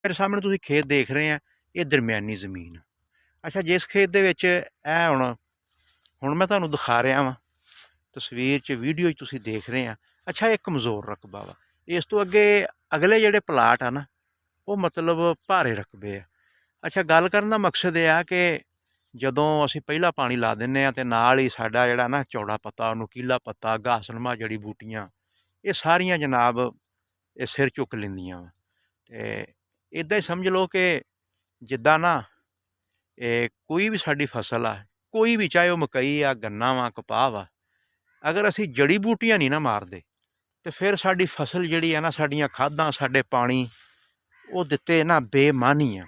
ਮੇਰੇ ਸਾਹਮਣੇ ਤੁਸੀਂ ਖੇਤ ਦੇਖ ਰਹੇ ਆ, ਇਹ ਦਰਮਿਆਨੀ ਜ਼ਮੀਨ ਆ। ਅੱਛਾ, ਜਿਸ ਖੇਤ ਦੇ ਵਿੱਚ ਇਹ ਹੁਣ ਮੈਂ ਤੁਹਾਨੂੰ ਦਿਖਾ ਰਿਹਾ ਵਾਂ ਤਸਵੀਰ 'ਚ, ਵੀਡੀਓ 'ਚ ਤੁਸੀਂ ਦੇਖ ਰਹੇ ਆ। ਅੱਛਾ, ਇਹ ਕਮਜ਼ੋਰ ਰਕਬਾ ਵਾ। ਇਸ ਤੋਂ ਅੱਗੇ ਅਗਲੇ ਜਿਹੜੇ ਪਲਾਟ ਆ ਨਾ, ਉਹ ਮਤਲਬ ਭਾਰੇ ਰਕਬੇ ਆ। ਅੱਛਾ, ਗੱਲ ਕਰਨ ਦਾ ਮਕਸਦ ਇਹ ਆ ਕਿ ਜਦੋਂ ਅਸੀਂ ਪਹਿਲਾ ਪਾਣੀ ਲਾ ਦਿੰਦੇ ਹਾਂ ਅਤੇ ਨਾਲ ਹੀ ਸਾਡਾ ਜਿਹੜਾ ਨਾ ਚੌੜਾ ਪੱਤਾ, ਨੁਕੀਲਾ ਪੱਤਾ, ਘਾਸਲਮਾ ਜੜੀ ਬੂਟੀਆਂ, ਇਹ ਸਾਰੀਆਂ ਜਨਾਬ ਇਹ ਸਿਰ ਚੁੱਕ ਲੈਂਦੀਆਂ ਵਾ। ਅਤੇ ਇੱਦਾਂ ਹੀ ਸਮਝ ਲਓ ਕਿ ਜਿੱਦਾਂ ਨਾ ਇਹ ਕੋਈ ਵੀ ਸਾਡੀ ਫਸਲ ਆ, ਕੋਈ ਵੀ, ਚਾਹੇ ਉਹ ਮਕਈ ਆ, ਗੰਨਾ ਵਾ, ਕਪਾਹ ਵਾ, ਅਗਰ ਅਸੀਂ ਜੜੀ ਬੂਟੀਆਂ ਨਹੀਂ ਨਾ ਮਾਰਦੇ ਤਾਂ ਫਿਰ ਸਾਡੀ ਫਸਲ ਜਿਹੜੀ ਆ ਨਾ, ਸਾਡੀਆਂ ਖਾਦਾਂ, ਸਾਡੇ ਪਾਣੀ, ਉਹ ਦਿੱਤੇ ਨਾ ਬੇਮਾਨੀ ਆ।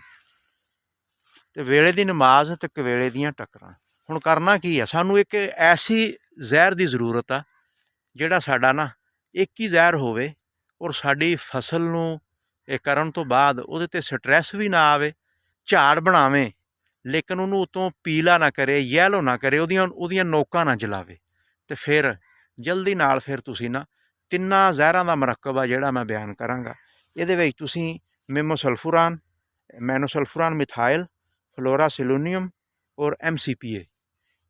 ਅਤੇ ਵੇਲੇ ਦੀ ਨਮਾਜ਼ ਅਤੇ ਕਵੇਲੇ ਦੀਆਂ ਟੱਕਰਾਂ। ਹੁਣ ਕਰਨਾ ਕੀ ਆ, ਸਾਨੂੰ ਇੱਕ ਐਸੀ ਜ਼ਹਿਰ ਦੀ ਜ਼ਰੂਰਤ ਆ ਜਿਹੜਾ ਸਾਡਾ ਨਾ ਇੱਕ ਹੀ ਜ਼ਹਿਰ ਹੋਵੇ ਔਰ ਸਾਡੀ ਫਸਲ ਨੂੰ ਇਹ ਕਰਨ ਤੋਂ ਬਾਅਦ ਉਹਦੇ 'ਤੇ ਸਟਰੈਸ ਵੀ ਨਾ ਆਵੇ, ਝਾੜ ਬਣਾਵੇ, ਲੇਕਿਨ ਉਹਨੂੰ ਉਤੋਂ ਪੀਲਾ ਨਾ ਕਰੇ, ਯੈਲੋ ਨਾ ਕਰੇ, ਉਹਦੀਆਂ ਨੋਕਾਂ ਨਾ ਜਲਾਵੇ। ਅਤੇ ਫਿਰ ਜਲਦੀ ਨਾਲ ਫਿਰ ਤੁਸੀਂ ਨਾ ਤਿੰਨਾਂ ਜ਼ਹਿਰਾਂ ਦਾ ਮਰਕਬ ਆ ਜਿਹੜਾ ਮੈਂ ਬਿਆਨ ਕਰਾਂਗਾ। ਇਹਦੇ ਵਿੱਚ ਤੁਸੀਂ ਮੈਮੋਸਲਫੁਰਾਨ, ਮੈਨੋਸਲਫੁਰਾਨ ਮਿਥਾਇਲ, ਫਲੋਰਾਸਿਲੋਨੀਅਮ ਔਰ MCPA,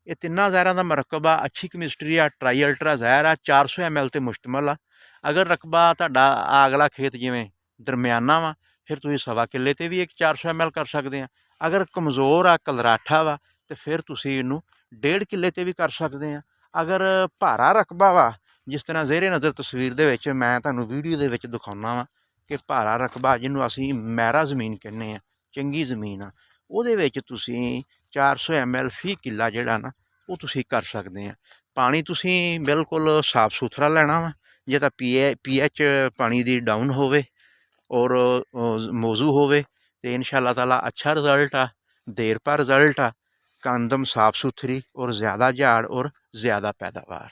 ਇਹ ਤਿੰਨਾਂ ਜ਼ਹਿਰਾਂ ਦਾ ਮਰਕਬ ਆ। ਅੱਛੀ ਕੈਮਿਸਟਰੀ ਆ, ਟਰਾਈ ਅਲਟਰਾ ਜ਼ਹਿਰ ਆ, 400 ml 'ਤੇ ਮੁਸ਼ਤਮਲ ਆ। ਅਗਰ ਰਕਬਾ ਤੁਹਾਡਾ ਅਗਲਾ ਖੇਤ ਜਿਵੇਂ ਦਰਮਿਆਨਾ ਵਾ, ਫਿਰ ਤੁਸੀਂ 1.25 ਕਿੱਲੇ 'ਤੇ ਵੀ ਇੱਕ 400 ml ਕਰ ਸਕਦੇ ਆ। ਅਗਰ ਕਮਜ਼ੋਰ ਆ, ਕਲਰਾਠਾ ਵਾ, ਤਾਂ ਫਿਰ ਤੁਸੀਂ ਇਹਨੂੰ 1.5 ਕਿੱਲੇ 'ਤੇ ਵੀ ਕਰ ਸਕਦੇ ਆ। ਅਗਰ ਭਾਰਾ ਰਕਬਾ ਵਾ, ਜਿਸ ਤਰ੍ਹਾਂ ਜ਼ੇਰੇ ਨਜ਼ਰ ਤਸਵੀਰ ਦੇ ਵਿੱਚ ਮੈਂ ਤੁਹਾਨੂੰ ਵੀਡੀਓ ਦੇ ਵਿੱਚ ਦਿਖਾਉਂਦਾ ਵਾਂ ਕਿ ਭਾਰਾ ਰਕਬਾ, ਜਿਹਨੂੰ ਅਸੀਂ ਮਹਿਰਾ ਜ਼ਮੀਨ ਕਹਿੰਦੇ ਆ, ਚੰਗੀ ਜ਼ਮੀਨ ਆ, ਉਹਦੇ ਵਿੱਚ ਤੁਸੀਂ 400 ml ਫੀ ਕਿੱਲਾ ਜਿਹੜਾ ਨਾ ਉਹ ਤੁਸੀਂ ਕਰ ਸਕਦੇ ਆ। ਪਾਣੀ ਤੁਸੀਂ ਬਿਲਕੁਲ ਸਾਫ ਸੁਥਰਾ ਲੈਣਾ ਵਾ, ਜੇ ਤਾਂ pH ਪਾਣੀ ਦੀ ਡਾਊਨ ਹੋਵੇ ਔਰ ਮੌਜ਼ੂ ਹੋਵੇ ਅਤੇ ਇਨਸ਼ਾ ਅੱਲਾਹ ਤਾਲਾ ਅੱਛਾ ਰਿਜ਼ਲਟ ਆ, ਦੇਰ ਪਾ ਰਿਜ਼ਲਟ ਆ, ਕੰਦਮ ਸਾਫ ਸੁਥਰੀ ਔਰ ਜ਼ਿਆਦਾ ਝਾੜ ਔਰ ਜ਼ਿਆਦਾ ਪੈਦਾਵਾਰ।